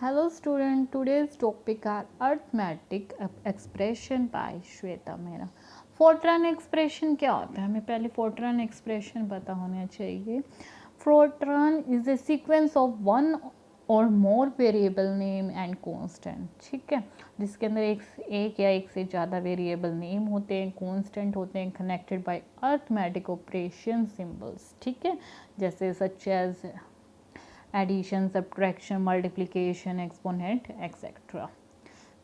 Hello student, today's topic are arithmetic expression by Shweta Mehra. Fortran expression क्या होता है, हमें पहले फोर्ट्रान एक्सप्रेशन पता होना चाहिए। Fortran is a sequence of one और मोर वेरिएबल नेम एंड कांस्टेंट, ठीक है, जिसके अंदर एक या एक से ज़्यादा वेरिएबल नेम होते हैं, कांस्टेंट होते हैं, connected by arithmetic operation symbols, ठीक है, जैसे such as addition, subtraction, multiplication, exponent etcetera.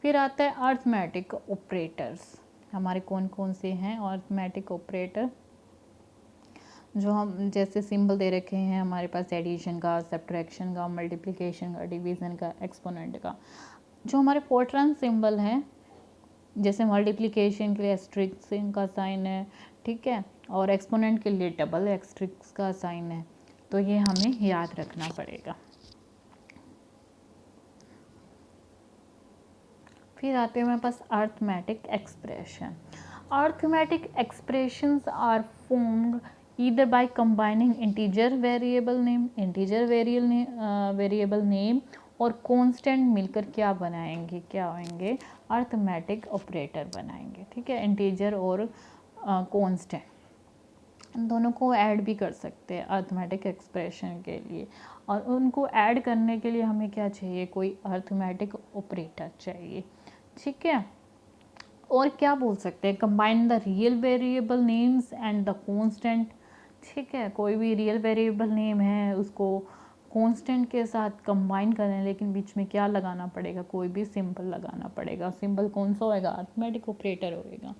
फिर आता है अरिथमेटिक ऑपरेटर्स। हमारे कौन कौन से हैं अरिथमेटिक ऑपरेटर, जो हम जैसे सिंबल दे रखे हैं हमारे पास एडिशन का, सब्ट्रैक्शन का, मल्टीप्लिकेशन का, डिवीज़न का, एक्सपोनेंट का। जो हमारे फोर्ट्रान सिंबल हैं, जैसे मल्टीप्लिकेशन के लिए एस्ट्रिक्स का साइन है, ठीक है, और एक्सपोनेंट के लिए डबल एस्ट्रिक्स का साइन है, तो ये हमें याद रखना पड़ेगा। फिर आते हैं हमारे पास arithmetic expression. Arithmetic expressions are formed either by combining integer variable name और कांस्टेंट मिलकर क्या बनाएंगे, क्या होंगे, अरिथमेटिक ऑपरेटर बनाएंगे, ठीक है। इंटीजर और कांस्टेंट दोनों को ऐड भी कर सकते हैं अरिथमेटिक एक्सप्रेशन के लिए, और उनको ऐड करने के लिए हमें क्या चाहिए, कोई अरिथमेटिक ऑपरेटर चाहिए, ठीक है। और क्या बोल सकते हैं, combine the real variable names and the constant, ठीक है, कोई भी रियल वेरिएबल नेम है उसको कांस्टेंट के साथ कंबाइन करें, लेकिन बीच में क्या लगाना पड़ेगा, कोई भी सिंबल लगाना पड़ेगा। सिंबल कौन सा होएगा, अरिथमेटिक ऑपरेटर होएगा।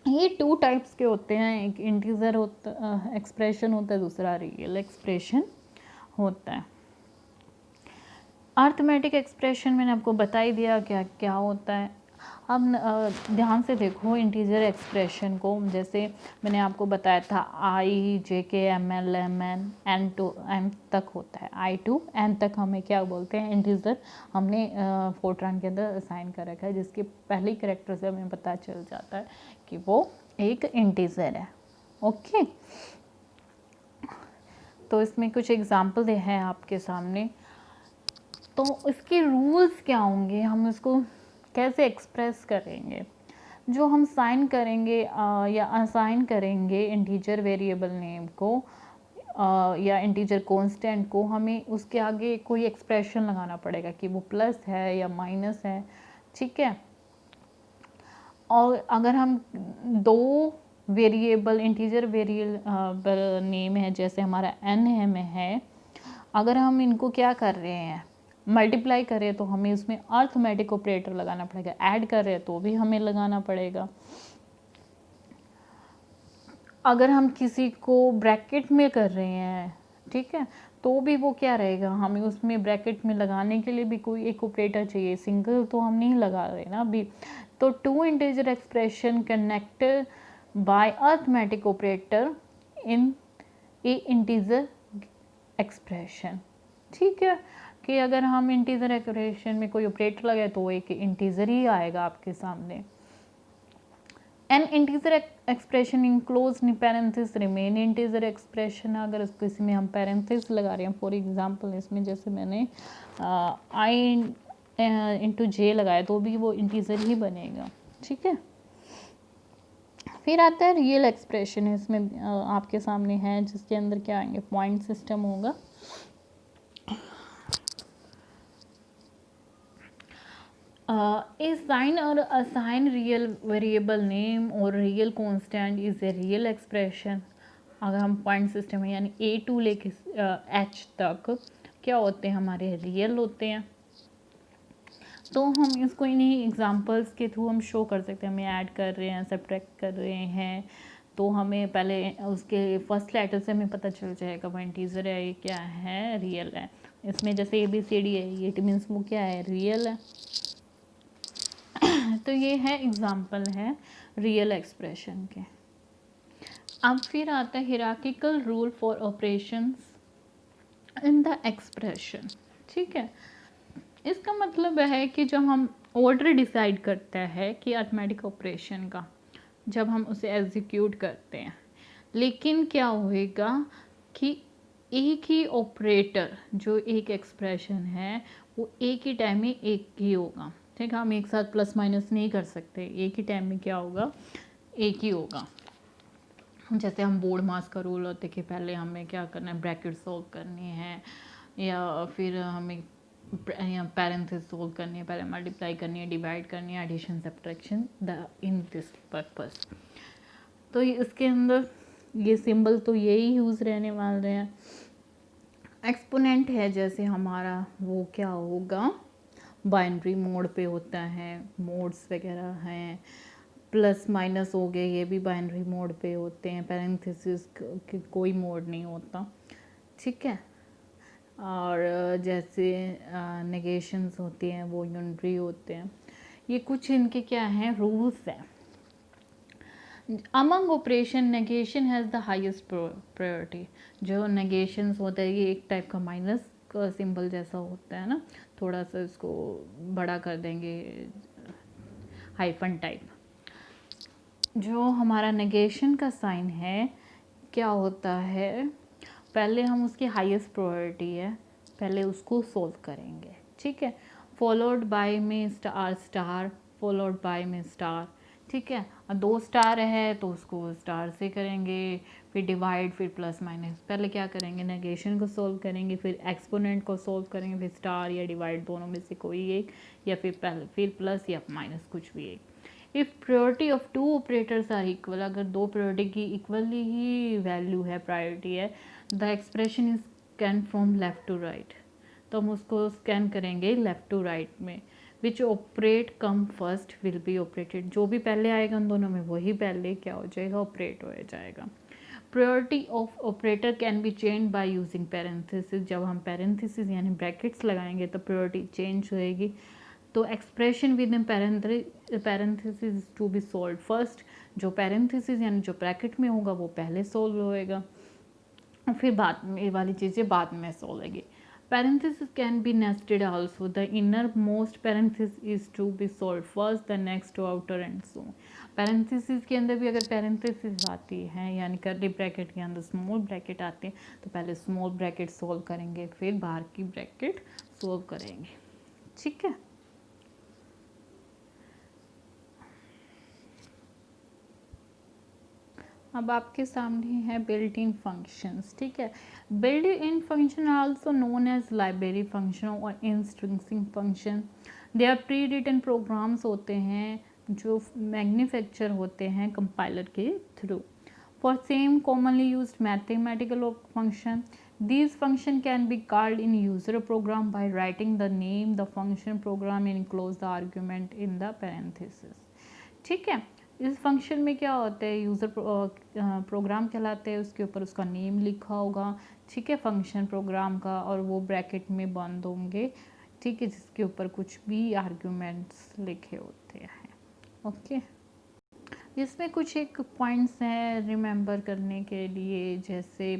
ये टू टाइप्स के होते हैं, एक इंटीजर होता एक्सप्रेशन होता है, दूसरा रियल एक्सप्रेशन होता है। अरिथमेटिक एक्सप्रेशन मैंने आपको बता ही दिया क्या क्या होता है। अब ध्यान से देखो इंटीजर एक्सप्रेशन को, जैसे मैंने आपको बताया था I J K M L M N N to M तक होता है, आई टू एन तक हमें क्या बोलते हैं, इंटीजर हमने फोर्ट्रान के अंदर असाइन कर रखा है, जिसके पहले कैरेक्टर से हमें पता चल जाता है कि वो एक इंटीजर है। ओके, तो इसमें कुछ एग्जाम्पल हैं आपके सामने। तो इसके रूल्स क्या होंगे, हम इसको कैसे एक्सप्रेस करेंगे। जो हम साइन करेंगे या असाइन करेंगे इंटीजर वेरिएबल नेम को या इंटीजर कांस्टेंट को, हमें उसके आगे कोई एक्सप्रेशन लगाना पड़ेगा कि वो प्लस है या माइनस है, ठीक है। और अगर हम दो वेरिएबल इंटीजर वेरिएबल नेम है, जैसे हमारा एन है, अगर हम इनको क्या कर रहे हैं, मल्टीप्लाई करें, तो हमें उसमें अरिथमेटिक ऑपरेटर लगाना पड़ेगा। ऐड कर रहे हैं तो भी हमें लगाना पड़ेगा। अगर हम किसी को ब्रैकेट में कर रहे हैं, ठीक है, तो भी वो क्या रहेगा, हमें उसमें ब्रैकेट में लगाने के लिए भी कोई एक ऑपरेटर चाहिए, सिंगल तो हम नहीं लगा रहे ना अभी। तो two integer expression connected by arithmetic operator in a integer expression, ठीक है, कि अगर हम इंटीजर एक्सप्रेशन में कोई ऑपरेटर लगाए तो एक इंटीजर ही आएगा आपके सामने। N integer expression enclose parenthesis remain integer expression, अगर किसी में हम पैरेंथेसिस लगा रहे हैं, फॉर एग्जांपल इसमें जैसे मैंने आई इंटू जे लगाया तो भी वो इंटीजर ही बनेगा, ठीक है। फिर आता है रियल एक्सप्रेशन, इसमें आपके सामने है, जिसके अंदर क्या आएंगे, पॉइंट सिस्टम होगा। A sign or assign real variable name और real constant is a real expression। अगर हम पॉइंट सिस्टम है यानी A टू लेके H तक क्या होते हैं, हमारे रियल होते हैं। तो हम इसको इन्हीं एग्जांपल्स के थ्रू हम शो कर सकते हैं, हमें ऐड कर रहे हैं, सब्ट्रैक्ट कर रहे हैं, तो हमें पहले उसके फर्स्ट लेटर से हमें पता चल जाएगा वो इंटीजर है, ये क्या है, रियल है। इसमें जैसे ABCD है, ये इट मीन्स वो क्या है, रियल है। तो ये है एग्जाम्पल है रियल एक्सप्रेशन के। अब फिर आता है hierarchical rule for operations in the expression, ठीक है। इसका मतलब है कि जब हम ऑर्डर डिसाइड करता है कि अरिथमेटिक ऑपरेशन का, जब हम उसे एग्जीक्यूट करते हैं, लेकिन क्या होएगा कि एक ही ऑपरेटर, जो एक एक्सप्रेशन है वो एक ही टाइम में एक ही होगा, ठीक है। हम एक साथ प्लस माइनस नहीं कर सकते, एक ही टाइम में क्या होगा, एक ही होगा। जैसे हम बोर्ड मास का रूल होते कि पहले हमें क्या करना है, ब्रैकेट सॉल्व करनी है, या फिर हमें पैरेंथेसिस सॉल्व करनी है, पहले मल्टीप्लाई करनी है, डिवाइड करनी है, addition subtraction, the in this purpose. तो इसके अंदर ये सिंबल तो यही यूज़ रहने वाले हैं। एक्सपोनेंट है जैसे हमारा, वो क्या होगा, बाइनरी मोड पे होता है, मोड्स वगैरह हैं। प्लस माइनस हो गए, ये भी बाइनरी मोड पे होते हैं, पैरेंथेसिस कोई मोड नहीं होता, ठीक है। और जैसे नेगेशंस होती हैं वो यूनिटरी होते हैं। ये कुछ इनके क्या हैं, रूल्स हैं। Among operation negation has the highest priority. जो नेगेशंस होता है ये एक टाइप का माइनस का सिंबल जैसा होता है ना, थोड़ा सा इसको बड़ा कर देंगे, हाइफन टाइप। जो हमारा नेगेशन का साइन है क्या होता है, पहले हम उसकी हाईएस्ट प्रायोरिटी है, पहले उसको सोल्व करेंगे, ठीक है। फॉलोड बाय में स्टार स्टार, फॉलोड बाय में स्टार, ठीक है। और 2 स्टार है तो उसको स्टार से करेंगे, फिर डिवाइड, फिर प्लस माइनस। पहले क्या करेंगे, नेगेशन को सोल्व करेंगे, फिर एक्सपोनेंट को सोल्व करेंगे, फिर स्टार या डिवाइड दोनों में से कोई एक, या फिर प्लस या माइनस, कुछ भी एक। If priority of 2 operators are equal, अगर 2 प्रायोरिटी की इक्वली ही वैल्यू है, प्रायोरिटी है, the expression is scan from left to right, तो हम उसको स्कैन करेंगे लेफ़्ट टू राइट में। Which operate come first will be operated, जो भी पहले आएगा उन दोनों में वही पहले क्या हो जाएगा, ऑपरेट हो जाएगा। Priority of operator can be change by using parenthesis, जब हम पैरेंथेसिस यानी ब्रैकेट्स लगाएंगे तो प्रायोरिटी चेंज होएगी। तो expression within parenthesis to be solve first, जो पैरेंथेसिस यानी जो ब्रैकेट में होगा वो पहले सॉल्व होएगा, और फिर बाद में ये वाली चीज़ें बाद में सॉल्व होगी। Parenthesis can be nested also, the inner most parenthesis is to be solve first, the next to outer and so. Parenthesis के अंदर भी अगर पैरेंथेसिस आती है यानी कर्ली ब्रैकेट के अंदर स्मॉल ब्रैकेट आते हैं, तो पहले स्मॉल ब्रैकेट सॉल्व करेंगे, फिर बाहर की ब्रैकेट सॉल्व करेंगे, ठीक है। अब आपके सामने है बिल्ट इन फंक्शंस, ठीक है। Built in function also known as library function और intrinsic function. They are pre written programs होते हैं जो मैन्युफैक्चर होते हैं कंपाइलर के through for same commonly used mathematical function. These function can be called in user program by writing the name the function program and enclose the argument in the parenthesis, ठीक है। इस function में क्या होता है, user program कहलाते हैं, उसके ऊपर उसका नेम लिखा होगा, ठीक है, फंक्शन प्रोग्राम का, और वो ब्रैकेट में बंद होंगे, ठीक है, जिसके ऊपर कुछ भी आर्ग्यूमेंट्स लिखे होते हैं, ओके। इसमें कुछ एक पॉइंट्स हैं रिमेंबर करने के लिए, जैसे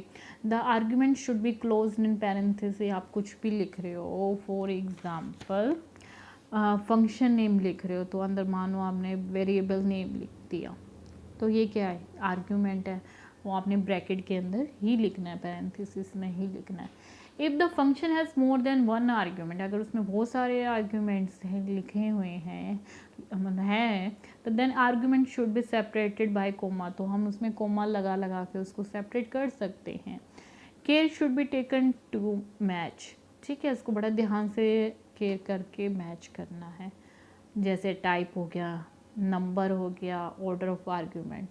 the argument should be close in parenthesis, आप कुछ भी लिख रहे हो, फॉर एग्जांपल फंक्शन नेम लिख रहे हो तो अंदर मानो आपने वेरिएबल नेम लिख दिया, तो ये क्या है, आर्ग्यूमेंट है, वो आपने ब्रैकेट के अंदर ही लिखना है, पैरेंथेसिस में ही लिखना है। If the function has more than 1 argument, अगर उसमें बहुत सारे आर्ग्यूमेंट्स हैं लिखे हुए हैं तो then argument should be separated by comma, तो हम उसमें कोमा लगा लगा के उसको सेपरेट कर सकते हैं। Care should be taken to match, ठीक है, इसको बड़ा ध्यान से केयर करके मैच करना है, जैसे टाइप हो गया, नंबर हो गया, ऑर्डर ऑफ आर्ग्यूमेंट,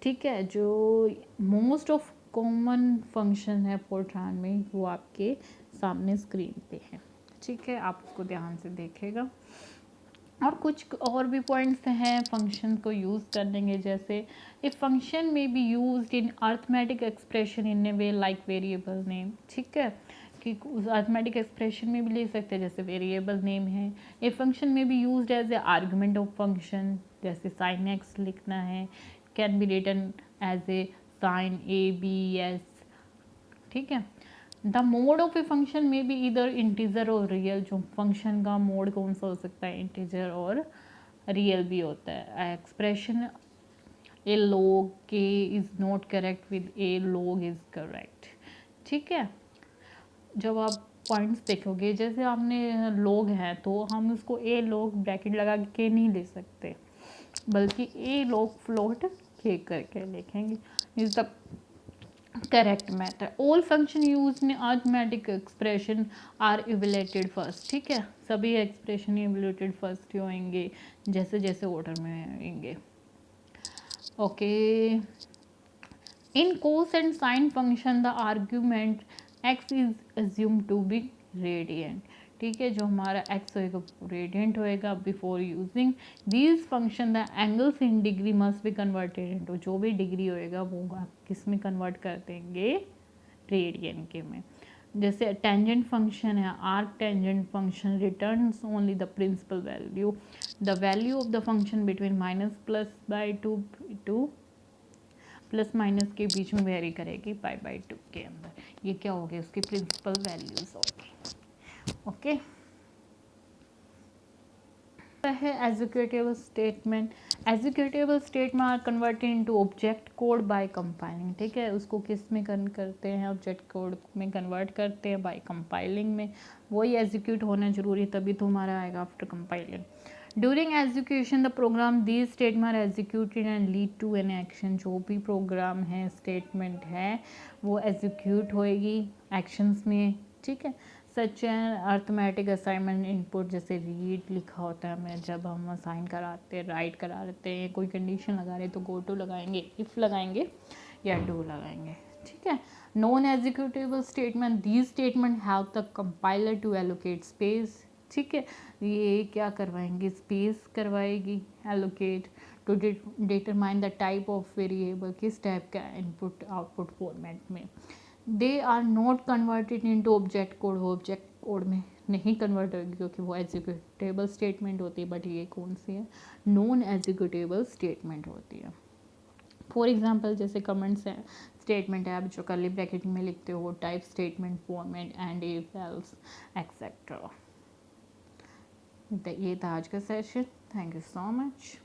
ठीक है। जो मोस्ट ऑफ कॉमन फंक्शन है फोर्ट्रान में वो आपके सामने स्क्रीन पे है, ठीक है, आप उसको ध्यान से देखेगा। और कुछ और भी पॉइंट्स हैं फंक्शन को यूज़ करने, जैसे if function may be used in arithmetic expression in A way like variable name, ठीक है, कि उस अर्थमेटिक एक्सप्रेशन में भी ले सकते हैं, जैसे वेरिएबल नेम है। A function may be used as a argument of function, जैसे साइन एक्स लिखना है, can be written as a sine A B S, ठीक है। The mode of a function में भी इधर इंटीजर और रियल, जो फंक्शन का मोड कौन सा हो सकता है, इंटीजर और रियल भी होता है। Expression a log k is not correct with A log is correct, ठीक है। जब आप पॉइंट्स देखोगे, जैसे आपने लोग हैं तो हम उसको ए लोग ब्रैकेट लगा के नहीं ले सकते, बल्कि ए लोग फ्लोट के करके लिखेंगे। Is the correct method. All function use in arithmetic expression are evaluated first. ठीक है, सभी एक्सप्रेशन इवेलेटेड फर्स्ट ही होंगे जैसे जैसे ऑर्डर में आएंगे। Okay, in cos and sine function the argument x is assume to be radiant. ठीक है, जो हमारा x होएगा रेडियंट होएगा before using these function the angles in degree must be converted into, जो भी डिग्री होएगा वो आप किस में कन्वर्ट कर देंगे, रेडियन के में। जैसे टेंजेंट फंक्शन है, arc tangent function returns only the principal value, the value of the function between minus plus by two plus minus के बीच में वेरी करेगी पाई बाई 2 के अंदर। ये क्या हो गया, उसकी प्रिंसिपल वैल्यूज होगी। ओके, है executive statement. Executive statement are converted into object code by compiling. ठीक है, उसको किस में करते हैं, ऑब्जेक्ट कोड में कन्वर्ट करते हैं बाय कंपाइलिंग में। वही एग्जीक्यूट होना जरूरी, तभी तो हमारा आएगा after compiling. During execution the program these statement executed and lead to an action. जो भी प्रोग्राम है, स्टेटमेंट है, वो एग्जीक्यूट होएगी एक्शंस में। ठीक है, such an arithmetic assignment input, जैसे रीड लिखा होता है हमें, जब हम असाइन कराते हैं, राइट करा लेते हैं, कोई कंडीशन लगा रहे तो गो टू लगाएंगे, इफ़ लगाएंगे या डू लगाएंगे। ठीक है, non executable statement, these statement have the compiler to allocate space. ठीक है, ये क्या करवाएंगे, स्पेस करवाएगी allocate to determine the type of variable, किस टाइप का इनपुट आउटपुट फॉर्मेट में। They are not converted into object code, वो ऑब्जेक्ट कोड में नहीं कन्वर्ट होगी क्योंकि वो एग्जीक्यूटेबल स्टेटमेंट होती है। बट ये कौन सी है, नॉन एग्जीक्यूटेबल स्टेटमेंट होती है। फॉर एग्जांपल जैसे कमेंट्स है, स्टेटमेंट है, आप जो कर्ली ब्रैकेट में लिखते हो वो type, statement, format, and, if, else, etcetera. ये था आज का session. Thank you so much.